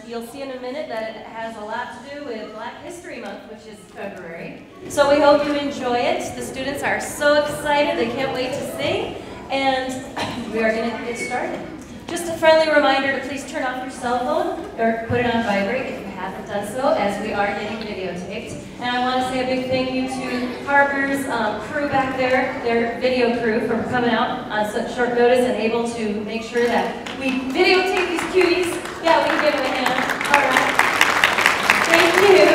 you'll see in a minute that it has a lot to do with Black History Month, which is February. So we hope you enjoy it. The students are so excited, they can't wait to sing, and we are going to get started. Just a friendly reminder to please turn off your cell phone or put it on vibrate if you haven't done so, as we are getting videotaped. And I want to say a big thank you to HAR-BER's crew back there, their video crew, for coming out on such short notice and able to make sure that we videotape these cuties. Yeah, we can give them a hand. All right. Thank you.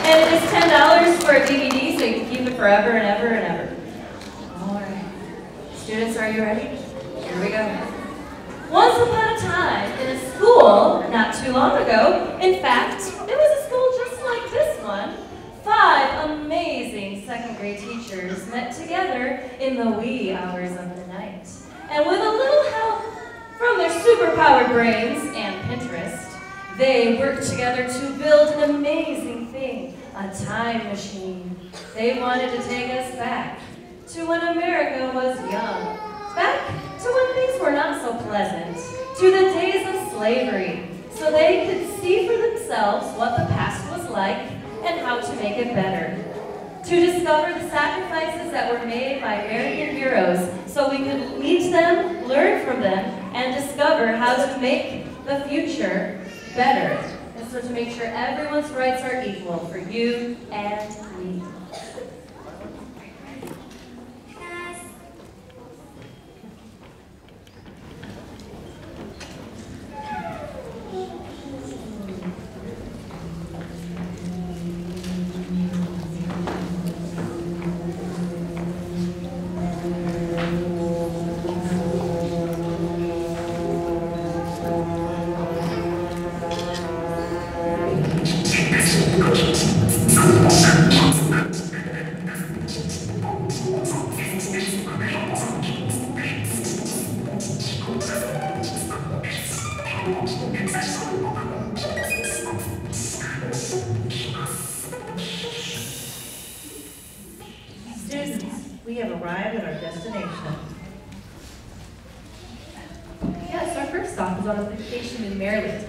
And it is $10 for a DVD, so you can keep it forever and ever and ever. All right. Students, are you ready? Here we go. Once upon a time, in a school not too long ago, in fact, it was a school just like this one, 5 amazing second-grade teachers met together in the wee hours of the night. And with a little help from their superpowered brains and Pinterest, they worked together to build an amazing thing, a time machine. They wanted to take us back to when America was young. Back to when things were not so pleasant, to the days of slavery, so they could see for themselves what the past was like and how to make it better. To discover the sacrifices that were made by American heroes, so we could meet them, learn from them, and discover how to make the future better. And so to make sure everyone's rights are equal for you and me.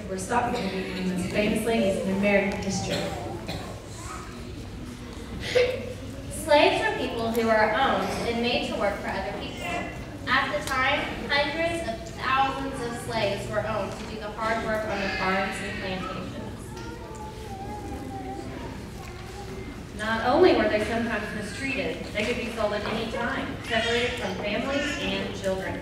We're stopping to meet one of the most famous ladies in American history. Slaves were people who were owned and made to work for other people. At the time, hundreds of thousands of slaves were owned to do the hard work on the farms and plantations. Not only were they sometimes mistreated, they could be sold at any time, separated from families and children.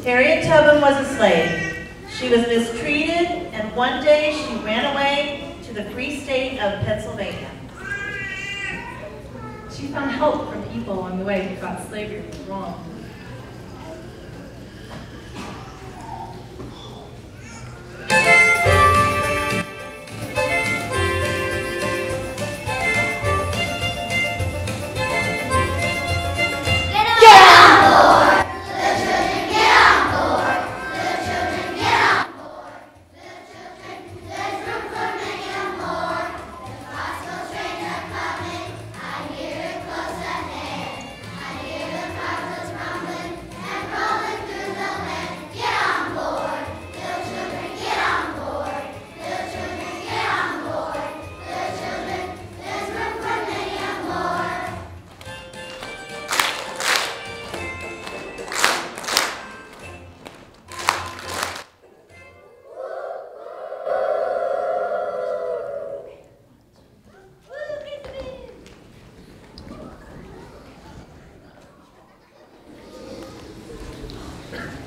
Harriet Tubman was a slave. She was mistreated, and one day she ran away to the free state of Pennsylvania. She found help from people along the way who thought slavery was wrong.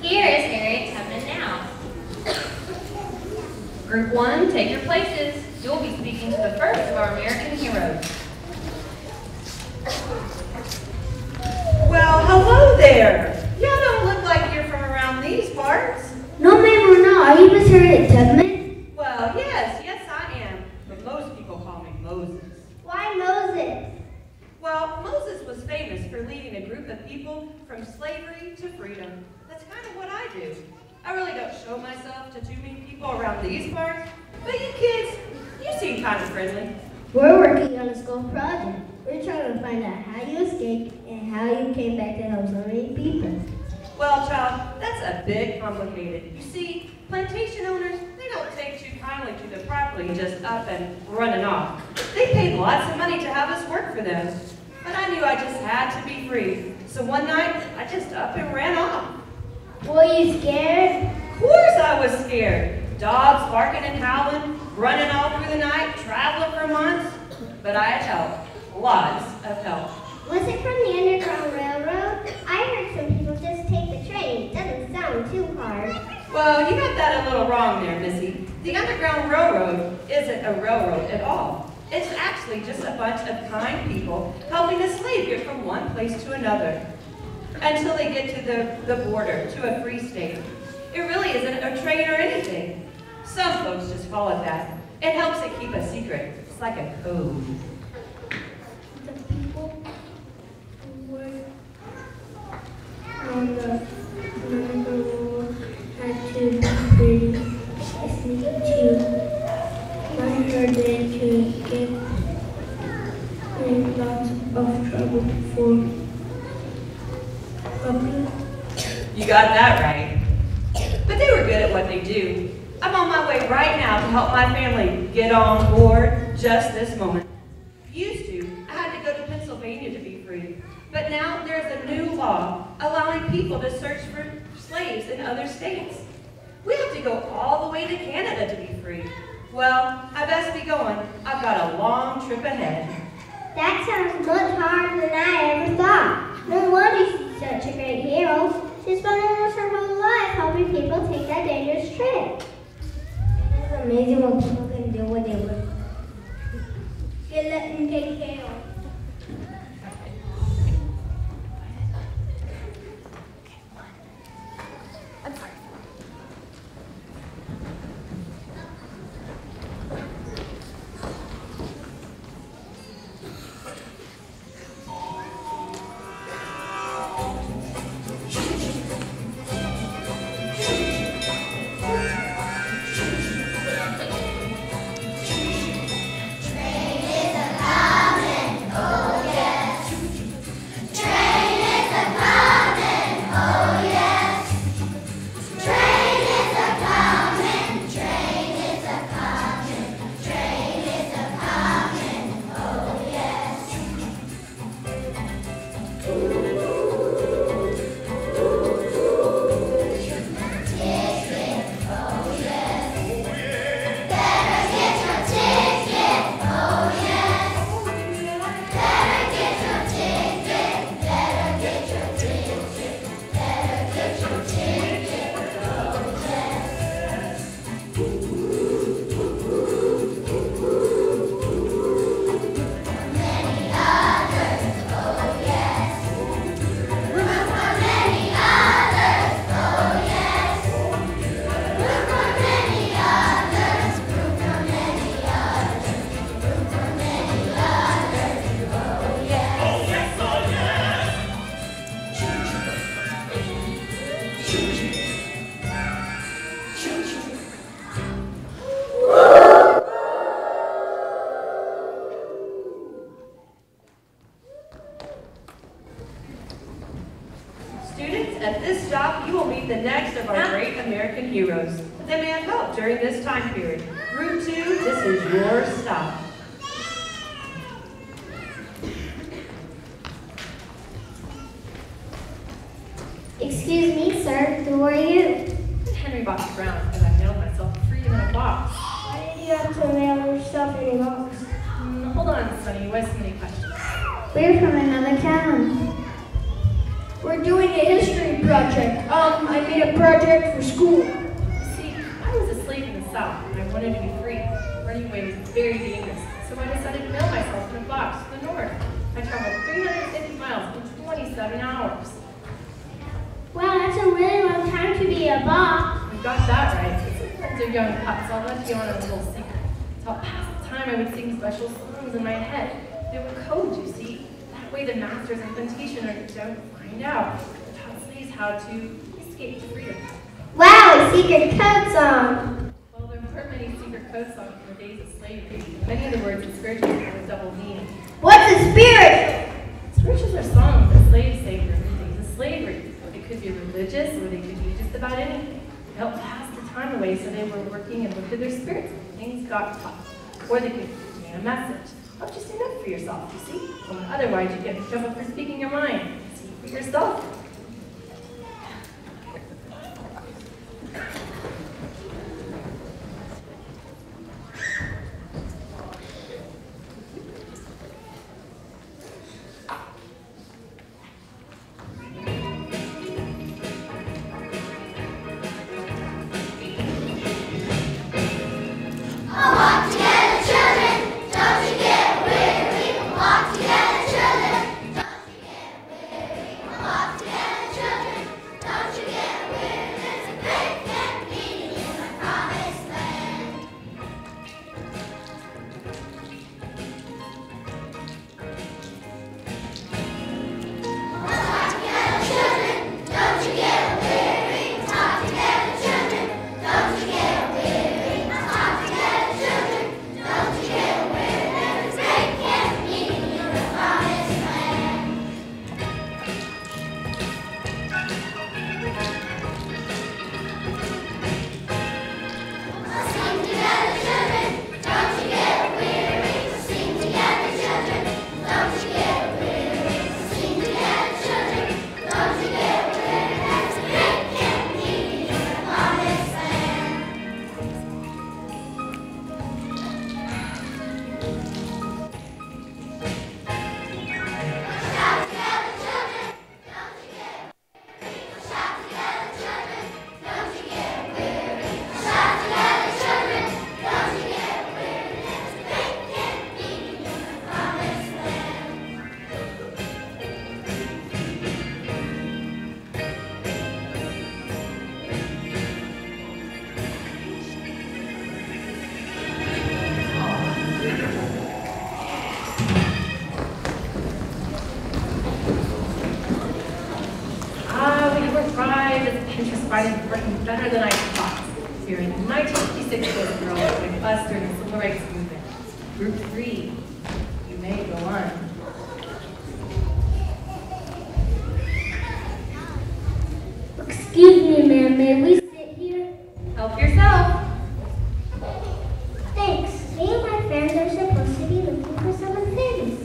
Here is Harriet Tubman now. Group 1, take your places. You'll be speaking to the first of our American heroes. Well, hello there. Y'all don't look like you're from around these parts. No, ma'am, we're not. Are you Miss Harriet Tubman? Well, yes, I am. But most people call me Moses. Why Moses? Well, Moses was famous for leading a group of people from slavery to freedom. That's kind of what I do. I really don't show myself to too many people around these parts, but you kids, you seem kind of friendly. We're working on a school project. We're trying to find out how you escaped and how you came back to help so many people. Well, child, that's a bit complicated. You see, plantation owners, they don't take too kindly to the property just up and running off. They paid lots of money to have us work for them. But I knew I just had to be free. So one night, I just up and ran off. Were you scared? Of course I was scared. Dogs barking and howling, running all through the night, traveling for months. But I had help. Lots of help. Was it from the Underground Railroad? I heard some people just take the train. Doesn't sound too hard. Well, you got that a little wrong there, Missy. The Underground Railroad isn't a railroad at all. It's actually just a bunch of kind people helping a slave get from one place to another until they get to the border, to a free state. It really isn't a train or anything. Some folks just follow that. It helps it keep a secret. It's like a code. The people who were on the railroad had to be pretty sneaky too. I heard they could get in lots of trouble for public. You got that right. But they were good at what they do. I'm on my way right now to help my family get on board just this moment. Used to, I had to go to Pennsylvania to be free. But now there's a new law allowing people to search for slaves in other states. We have to go all the way to Canada to be free. Well, I best be going. I've got a long trip ahead. That sounds much harder than I ever thought. No wonder she's such a great hero. She's spent almost her whole life helping people take that dangerous trip. It's amazing what people can do when they work. You let them take care of. At this stop, you will meet the next of our great American heroes that may have helped during this time period. Route 2, this is your stop. Excuse me, sir. Who are you? Henry Box Brown, because I mailed myself freedom in a box. Why did you have to mail yourself in a box? Hold on, Sonny. You have so many questions. We're from another town. We're doing a history project. I made a project for school. See, I was a slave in the South, and I wanted to be free. Running away was very dangerous, so I decided to mail myself in a box to the north. I traveled 350 miles in 27 hours. Wow, that's a really long time to be a boss. You got that right. It's friends of young pups. I'll let you on a little secret. So I'll pass the time I would sing special songs in my head. They were codes, you see. That way the masters and plantation owners don't find out. It taught slaves how to escape to freedom. Wow, a secret code song. Well, there weren't many secret code songs in the days of slavery. Many of the words in spirituals have a double meaning. What's a spirit? Spirituals are songs that slaves say during the days of slavery. They could be religious, or they could be just about anything. To help pass the time away so they were working and lifted their spirits when things got tough. Or they could convey a message. Help you stand up for yourself, you see? When otherwise you get in trouble for speaking your mind. See for yourself. Working better than I thought. We were in 1956 with girls with us during the Civil Rights Movement. Group 3, you may go on. Excuse me, ma'am, may we sit here? Help yourself. Thanks. Me and my friends are supposed to be looking for someone famous.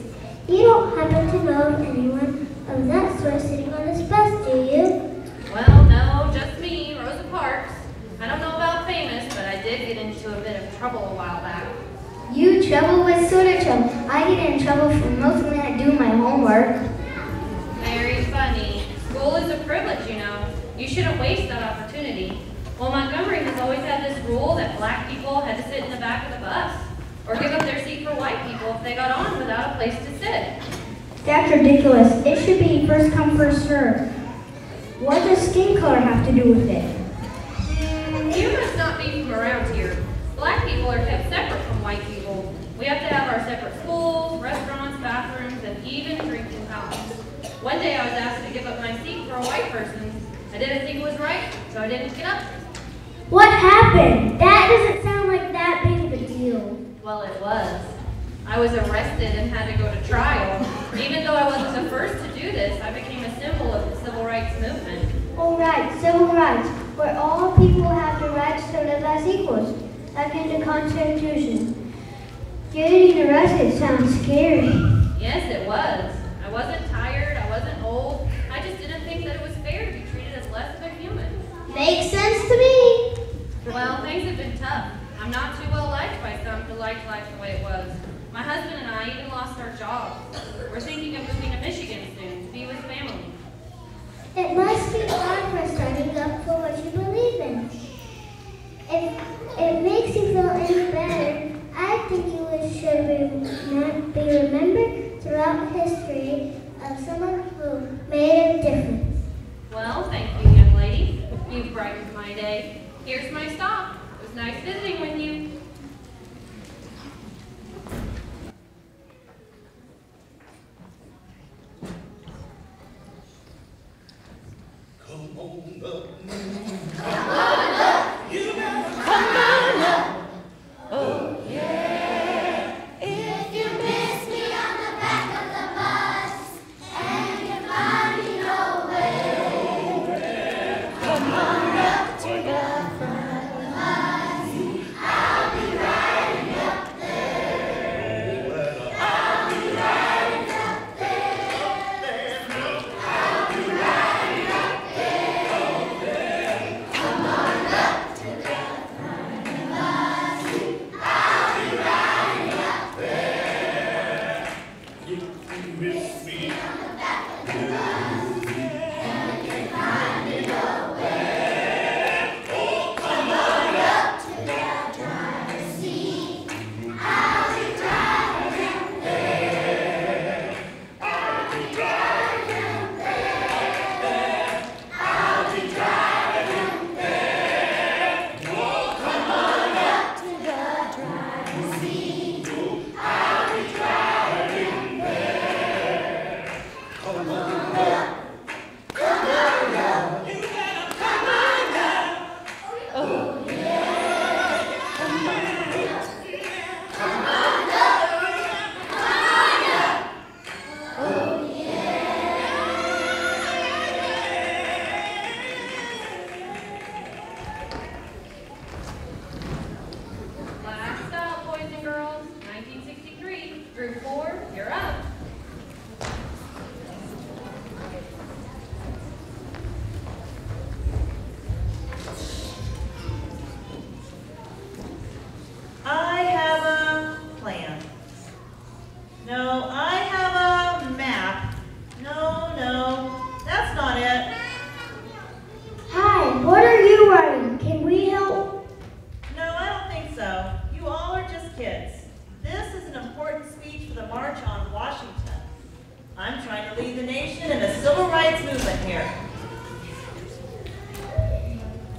You don't happen to know of anyone of that sort sitting on this bus, do you? Well, no, just me, Rosa Parks. I don't know about famous, but I did get into a bit of trouble a while back. You trouble? What sort of trouble? I get in trouble for most when I do my homework. Very funny. School is a privilege, you know. You shouldn't waste that opportunity. Well, Montgomery has always had this rule that black people had to sit in the back of the bus, or give up their seat for white people if they got on without a place to sit. That's ridiculous. It should be first come, first served. What does skin color have to do with it? You must not be from around here. Black people are kept separate from white people. We have to have our separate schools, restaurants, bathrooms, and even drinking fountains. One day I was asked to give up my seat for a white person. I didn't think it was right, so I didn't get up. What happened? That doesn't sound like that big of a deal. Well, it was. I was arrested and had to go to trial. Even though I wasn't the first to do this, I became a symbol of the civil rights movement. All right, civil rights, where all people have the rights to live as equals, like in the Constitution. Getting arrested sounds scary. Yes, it was. I wasn't tired, I wasn't old. I just didn't think that it was fair to be treated as less of a human. Makes sense to me. Well, things have been tough. I'm not too well liked by some who liked life the way it was. My husband and I even lost our jobs. We're thinking of moving to Michigan soon to be with family. It must be hard for standing up for what you believe in. If it makes you feel any better, I think you should be remembered throughout history of someone who made a difference. Well, thank you, young lady. You've brightened my day. Here's my stop. It was nice visiting with you. Come on up, come on up, you better come on up. Oh yeah. If you miss me on the back of the bus and you find me nowhere,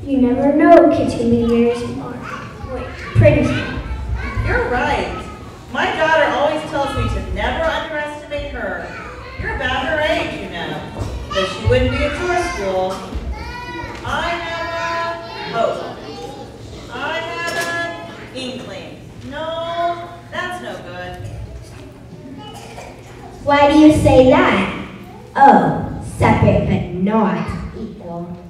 You never know, kids can be very smart. Wait, pretty smart. You're right. My daughter always tells me to never underestimate her. You're about her age, you know. Though she wouldn't be at your school. I have a hope. I have an inkling. No, that's no good. Why do you say that? Oh, separate but not equal.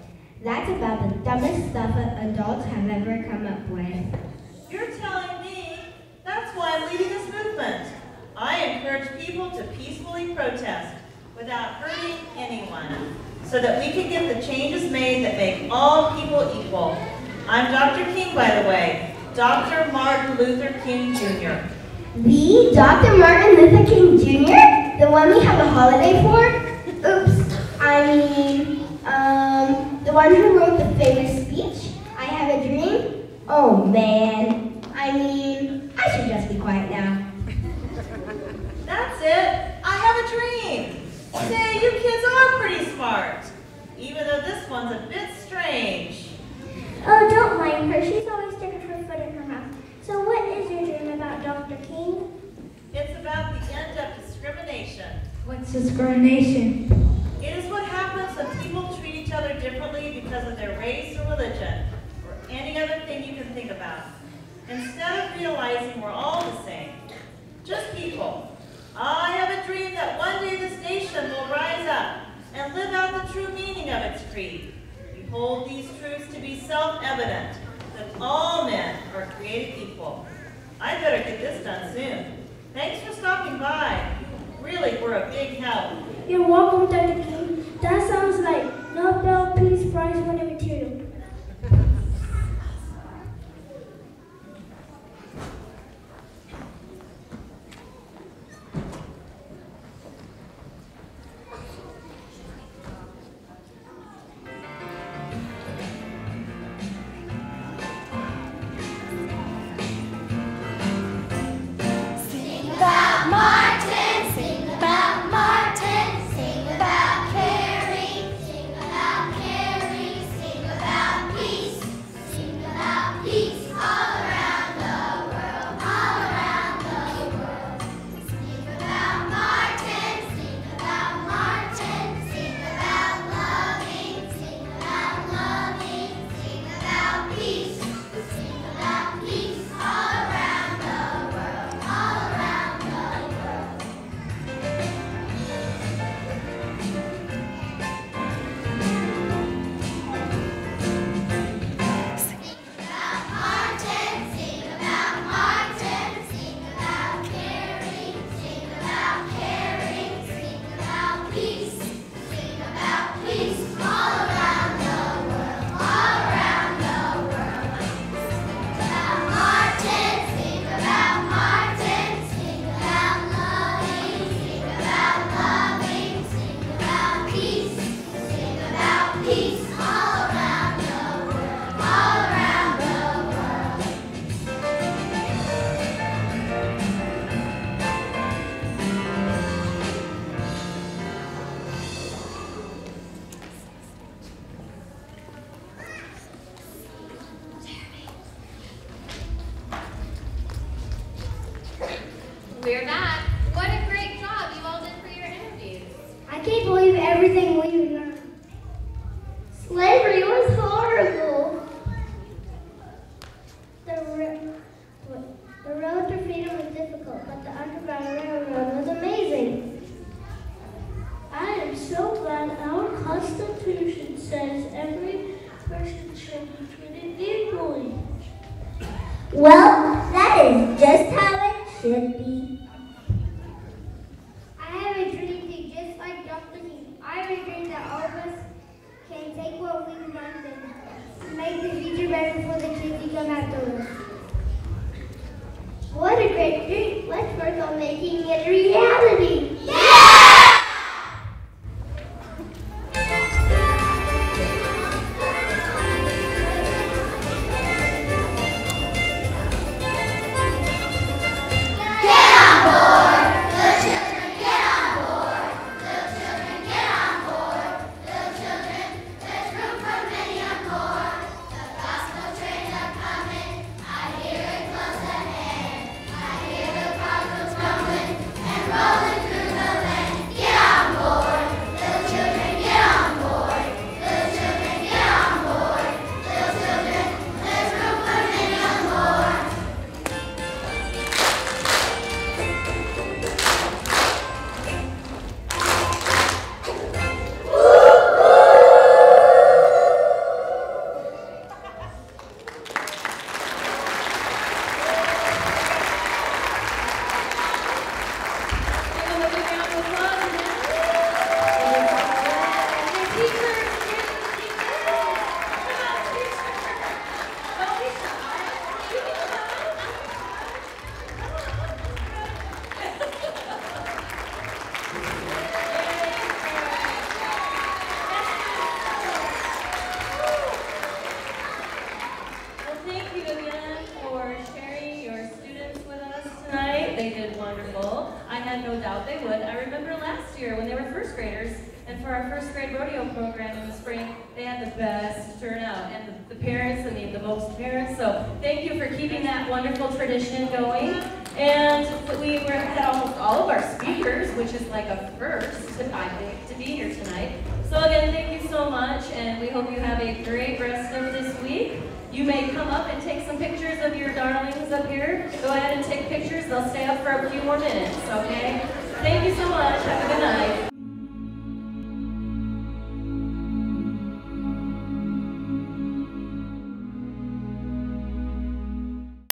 That's about the dumbest stuff that adults have ever come up with. You're telling me that's why I'm leading this movement. I encourage people to peacefully protest without hurting anyone so that we can get the changes made that make all people equal. I'm Dr. King, by the way, Dr. Martin Luther King Jr. The Dr. Martin Luther King Jr.? The one we have a holiday for? Oops, I mean, the one who wrote the famous speech, I Have a Dream? Oh man, I mean, I should just be quiet now. That's it, I have a dream. Say, you kids are pretty smart, even though this one's a bit strange. Oh, don't mind her. She's always sticking her foot in her mouth. So what is your dream about, Dr. King? It's about the end of discrimination. What's discrimination? It is what happens when people treat each other differently because of their race or religion, or any other thing you can think about. Instead of realizing we're all the same, just people. I have a dream that one day this nation will rise up and live out the true meaning of its creed. We hold these truths to be self-evident, that all men are created equal. I better get this done soon. Thanks for stopping by. Really, we're a big help. You're welcome, Dr. King. That sounds like Nobel Peace Prize winning material. We're back. What a great job you all did for your interviews. I can't believe everything we've learned. Slavery was horrible. The road to freedom was difficult, but the Underground Railroad was amazing. I am so glad our Constitution says every person should be treated equally. Well, that is just how it should be. I have a dream to just like Dr. King. I have a dream that all of us can take what we've learned and make the future better for the kids who come after us. What a great dream. Let's work on making it a reality. right, they did wonderful. I had no doubt they would. I remember last year when they were first graders, and for our first grade rodeo program in the spring, they had the best turnout, and the parents, and the most parents. So thank you for keeping that wonderful tradition going. And we had almost all of our speakers, which is like a first, I think, to be here tonight. So again, thank you so much, and we hope you have a great rest of this week. You may come up and take some pictures of your darlings up here. Go ahead and take pictures. They'll stay up for a few more minutes, okay? Thank you so much. Have a good night.